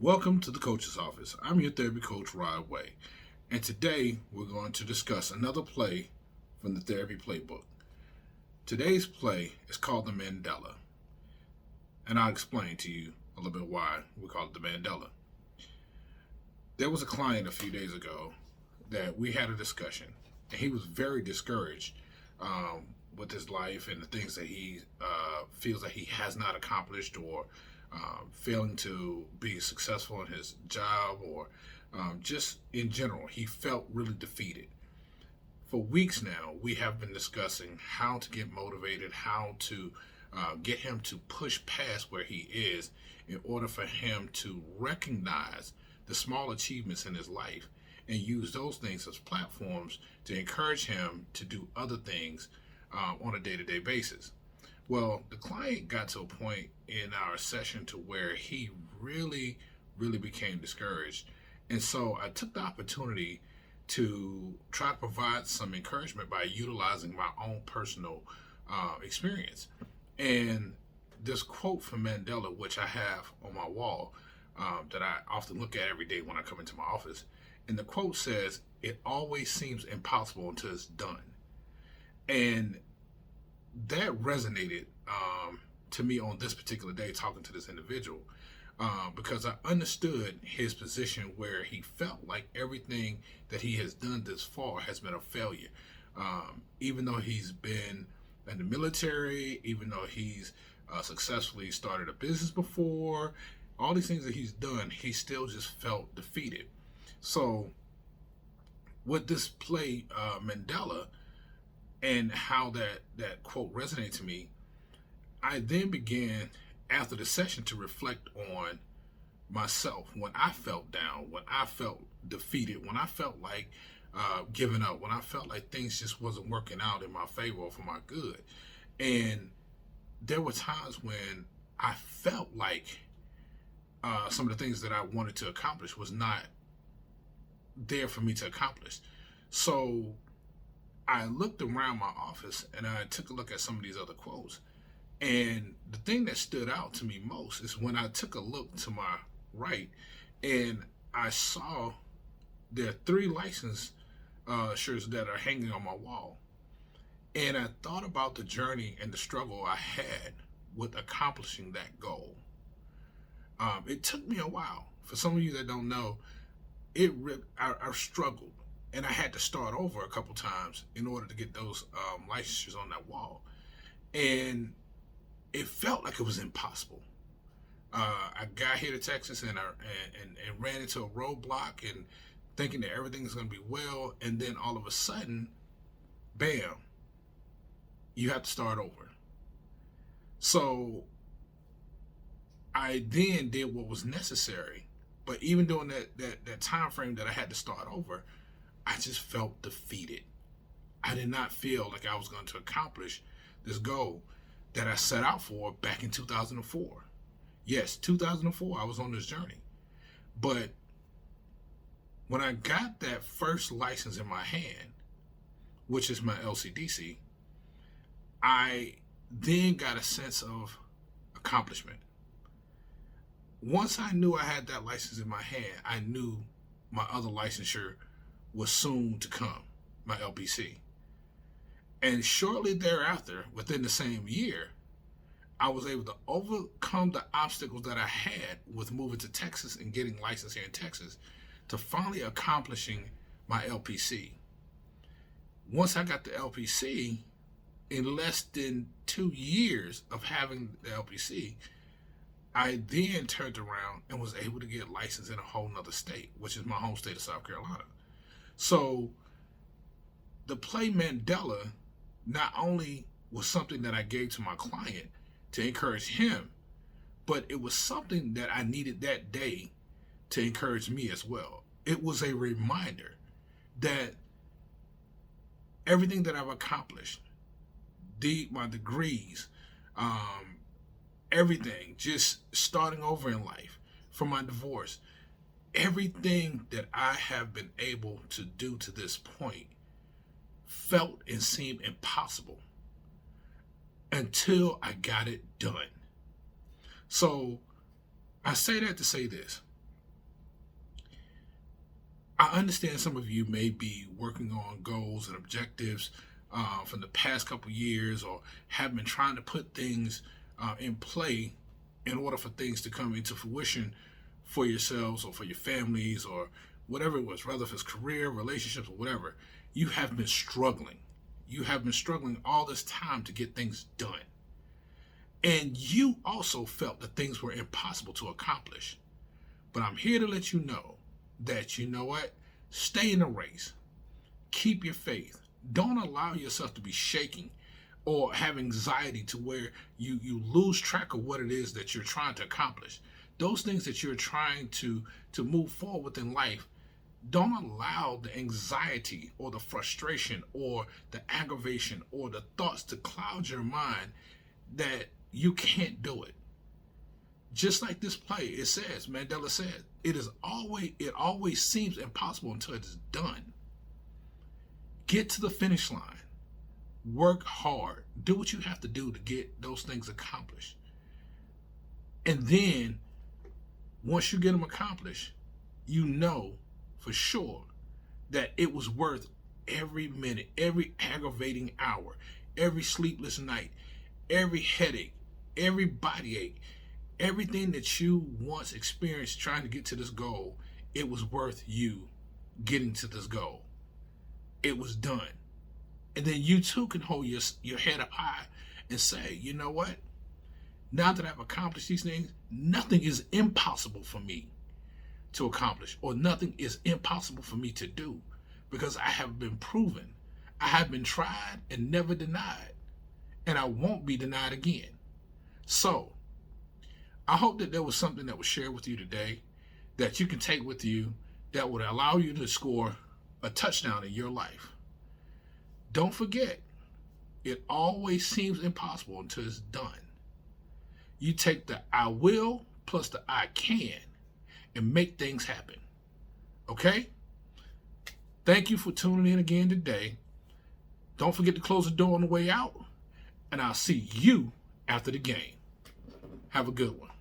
Welcome to the coach's office. I'm your therapy coach, Rod Way, and today we're going to discuss another play from the therapy playbook. Today's play is called the Mandela, and I'll explain to you a little bit why we call it the Mandela. There was a client a few days ago that we had a discussion, and he was very discouraged with his life and the things that he feels that he has not accomplished or failing to be successful in his job or just in general. He felt really defeated. For weeks now, we have been discussing how to get motivated, how to get him to push past where he is in order for him to recognize the small achievements in his life and use those things as platforms to encourage him to do other things on a day-to-day basis. Well, the client got to a point in our session to where he really became discouraged. And so I took the opportunity to try to provide some encouragement by utilizing my own personal experience. And this quote from Mandela, which I have on my wall, that I often look at every day when I come into my office. And the quote says, "It always seems impossible until it's done." And that resonated to me on this particular day talking to this individual because I understood his position where he felt like everything that he has done this far has been a failure. Even though he's been in the military, even though he's successfully started a business before, all these things that he's done, he still just felt defeated. So with this play, Mandela, and how that quote resonated to me, I then began after the session to reflect on myself when I felt down, when I felt defeated, when I felt like giving up, when I felt like things just wasn't working out in my favor or for my good. And there were times when I felt like some of the things that I wanted to accomplish was not there for me to accomplish. So I looked around my office and I took a look at some of these other quotes. And the thing that stood out to me most is when I took a look to my right and I saw there are 3 license shirts that are hanging on my wall. And I thought about the journey and the struggle I had with accomplishing that goal. It took me a while. For some of you that don't know, I struggled. And I had to start over a couple times in order to get those licensures on that wall. And it felt like it was impossible. I got here to Texas and ran into a roadblock and thinking that everything's going to be well. And then all of a sudden, bam, you have to start over. So I then did what was necessary. But even during that time frame that I had to start over, I just felt defeated. I did not feel like I was going to accomplish this goal that I set out for back in 2004. Yes, 2004, I was on this journey. But when I got that first license in my hand, which is my LCDC, I then got a sense of accomplishment. Once I knew I had that license in my hand, I knew my other licensure was soon to come, my LPC. And shortly thereafter, within the same year, I was able to overcome the obstacles that I had with moving to Texas and getting licensed here in Texas to finally accomplishing my LPC. Once I got the LPC, in less than 2 years of having the LPC, I then turned around and was able to get licensed in a whole nother state, which is my home state of South Carolina. So the play Mandela not only was something that I gave to my client to encourage him, but it was something that I needed that day to encourage me as well. It was a reminder that everything that I've accomplished, my degrees, everything, just starting over in life, from my divorce, everything that I have been able to do to this point felt and seemed impossible until I got it done. So I say that to say this. I understand some of you may be working on goals and objectives from the past couple years, or have been trying to put things in play in order for things to come into fruition for yourselves or for your families or whatever it was, whether if it's career, relationships, or whatever. You have been struggling. You have been struggling all this time to get things done. And you also felt that things were impossible to accomplish. But I'm here to let you know that, you know what? Stay in the race. Keep your faith. Don't allow yourself to be shaking or have anxiety to where you lose track of what it is that you're trying to accomplish. Those things that you're trying to move forward in life, don't allow the anxiety or the frustration or the aggravation or the thoughts to cloud your mind that you can't do it. Just like this play, it says, Mandela said, it always seems impossible until it is done. Get to the finish line. Work hard. Do what you have to do to get those things accomplished. And then, once you get them accomplished, you know for sure that it was worth every minute, every aggravating hour, every sleepless night, every headache, every body ache, everything that you once experienced trying to get to this goal. It was worth you getting to this goal. It was done. And then you too can hold your head up high and say, you know what? Now that I've accomplished these things, nothing is impossible for me to accomplish, or nothing is impossible for me to do, because I have been proven. I have been tried and never denied, and I won't be denied again. So I hope that there was something that was shared with you today that you can take with you that would allow you to score a touchdown in your life. Don't forget, it always seems impossible until it's done. You take the I will plus the I can and make things happen. Okay? Thank you for tuning in again today. Don't forget to close the door on the way out, and I'll see you after the game. Have a good one.